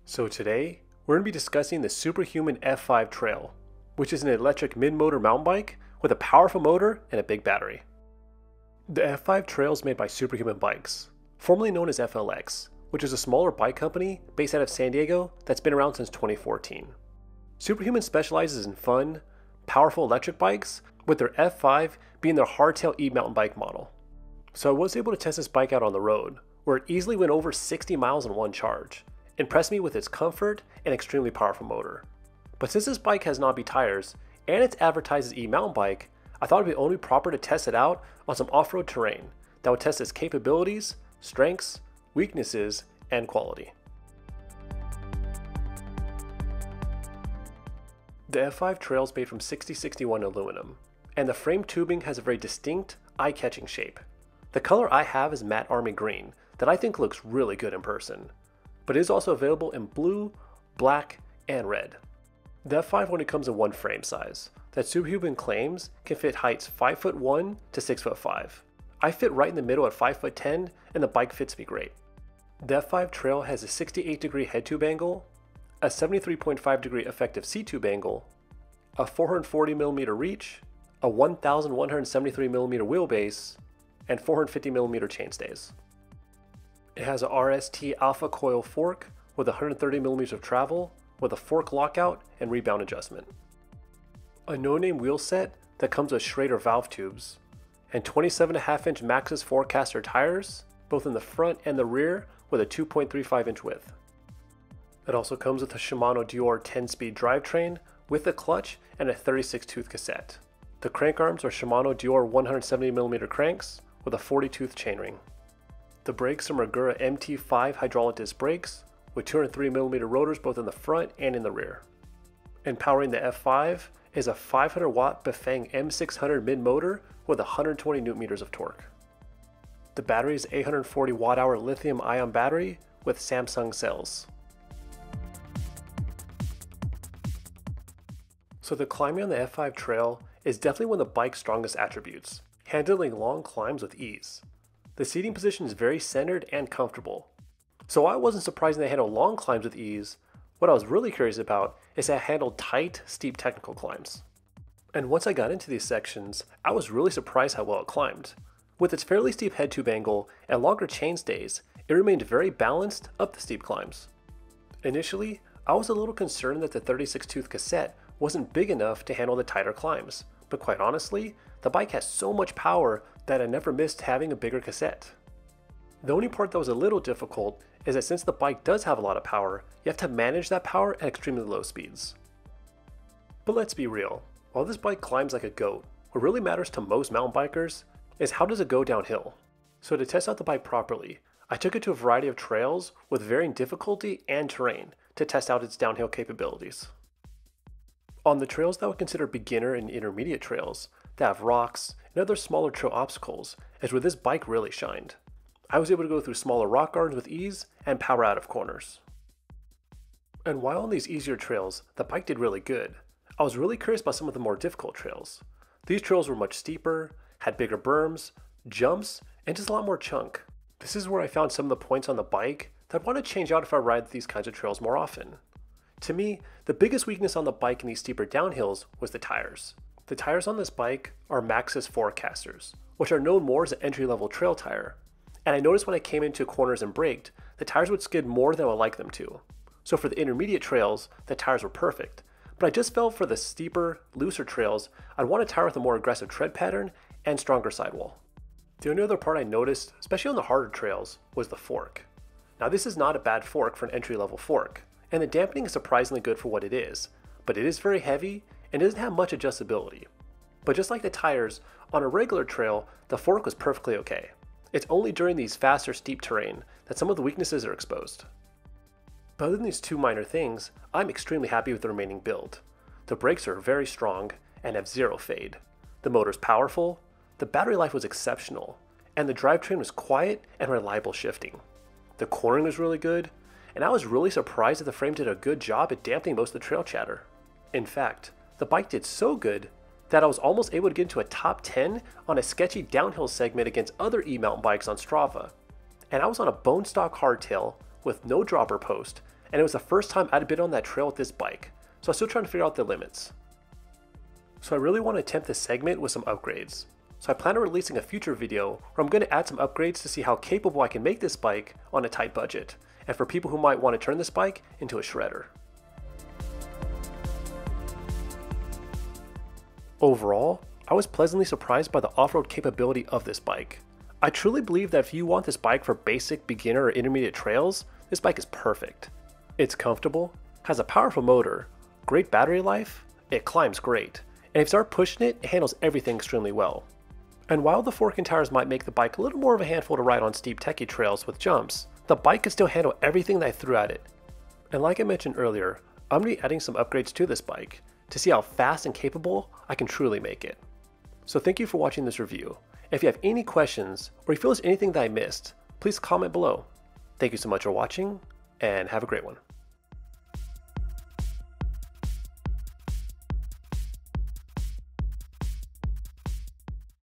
So today, we're going to be discussing the Superhuman F5 Trail, which is an electric mid-motor mountain bike with a powerful motor and a big battery. The F5 Trail is made by Superhuman Bikes, formerly known as FLX, which is a smaller bike company based out of San Diego that's been around since 2014. Superhuman specializes in fun, powerful electric bikes, with their F5 being their hardtail e-mountain bike model. So I was able to test this bike out on the road, where it easily went over 60 miles in one charge. Impressed me with its comfort and extremely powerful motor. But since this bike has knobby tires, and it's advertised as e-mountain bike, I thought it would be only proper to test it out on some off-road terrain that would test its capabilities, strengths, weaknesses, and quality. The F5 Trail is made from 6061 aluminum, and the frame tubing has a very distinct, eye-catching shape. The color I have is matte army green that I think looks really good in person, but it is also available in blue, black, and red. The F5 only comes in one frame size that Superhuman claims can fit heights 5'1" to 6'5". I fit right in the middle at 5'10", and the bike fits me great. The F5 Trail has a 68-degree head tube angle, a 73.5-degree effective seat tube angle, a 440mm reach, a 1,173mm wheelbase, and 450mm chainstays. It has a RST alpha coil fork with 130mm of travel with a fork lockout and rebound adjustment. A no-name wheel set that comes with Schrader valve tubes, and 27.5-inch Maxxis 4Caster tires, both in the front and the rear with a 2.35-inch width. It also comes with a Shimano Deore 10-speed drivetrain with a clutch and a 36-tooth cassette. The crank arms are Shimano Deore 170mm cranks with a 40-tooth chainring. The brakes are Magura MT5 hydraulic disc brakes with 203mm rotors both in the front and in the rear. And powering the F5 is a 500-watt Bafang M600 mid-motor with 120 Nm of torque. The battery is 840 Wh lithium-ion battery with Samsung cells. So the climbing on the F5 Trail is definitely one of the bike's strongest attributes, handling long climbs with ease. The seating position is very centered and comfortable. So I wasn't surprised they handle long climbs with ease. What I was really curious about is that it handled tight, steep technical climbs. And once I got into these sections, I was really surprised how well it climbed. With its fairly steep head tube angle and longer chainstays, it remained very balanced up the steep climbs. Initially, I was a little concerned that the 36-tooth cassette wasn't big enough to handle the tighter climbs, but quite honestly, the bike has so much power that I never missed having a bigger cassette. The only part that was a little difficult is that since the bike does have a lot of power, you have to manage that power at extremely low speeds. But let's be real, while this bike climbs like a goat, what really matters to most mountain bikers is how does it go downhill. So to test out the bike properly, I took it to a variety of trails with varying difficulty and terrain to test out its downhill capabilities. On the trails that I would consider beginner and intermediate trails that have rocks and other smaller trail obstacles is where this bike really shined. I was able to go through smaller rock gardens with ease and power out of corners. And while on these easier trails, the bike did really good, I was really curious about some of the more difficult trails. These trails were much steeper, had bigger berms, jumps, and just a lot more chunk. This is where I found some of the points on the bike that I'd want to change out if I ride these kinds of trails more often. To me, the biggest weakness on the bike in these steeper downhills was the tires. The tires on this bike are Maxxis 4Casters, which are known more as an entry-level trail tire. And I noticed when I came into corners and braked, the tires would skid more than I would like them to. So for the intermediate trails, the tires were perfect. But I just felt for the steeper, looser trails, I'd want a tire with a more aggressive tread pattern and stronger sidewall. The only other part I noticed, especially on the harder trails, was the fork. Now this is not a bad fork for an entry-level fork, and the dampening is surprisingly good for what it is, but it is very heavy and doesn't have much adjustability. But just like the tires, on a regular trail, the fork was perfectly okay. It's only during these faster steep terrain that some of the weaknesses are exposed. But other than these two minor things, I'm extremely happy with the remaining build. The brakes are very strong and have zero fade. The motor's powerful, the battery life was exceptional, and the drivetrain was quiet and reliable shifting. The cornering was really good, and I was really surprised that the frame did a good job at dampening most of the trail chatter. In fact, the bike did so good that I was almost able to get into a top 10 on a sketchy downhill segment against other e-mountain bikes on Strava. And I was on a bone stock hardtail with no dropper post and it was the first time I'd been on that trail with this bike, so I was still trying to figure out the limits. So I really want to attempt this segment with some upgrades. So I plan on releasing a future video where I'm going to add some upgrades to see how capable I can make this bike on a tight budget, and for people who might want to turn this bike into a shredder. Overall, I was pleasantly surprised by the off-road capability of this bike. I truly believe that if you want this bike for basic, beginner, or intermediate trails, this bike is perfect. It's comfortable, has a powerful motor, great battery life, it climbs great, and if you start pushing it, it handles everything extremely well. And while the forking tires might make the bike a little more of a handful to ride on steep techie trails with jumps, the bike can still handle everything that I threw at it. And like I mentioned earlier, I'm going to be adding some upgrades to this bike to see how fast and capable I can truly make it. So thank you for watching this review. If you have any questions or you feel there's anything that I missed, please comment below. Thank you so much for watching and have a great one.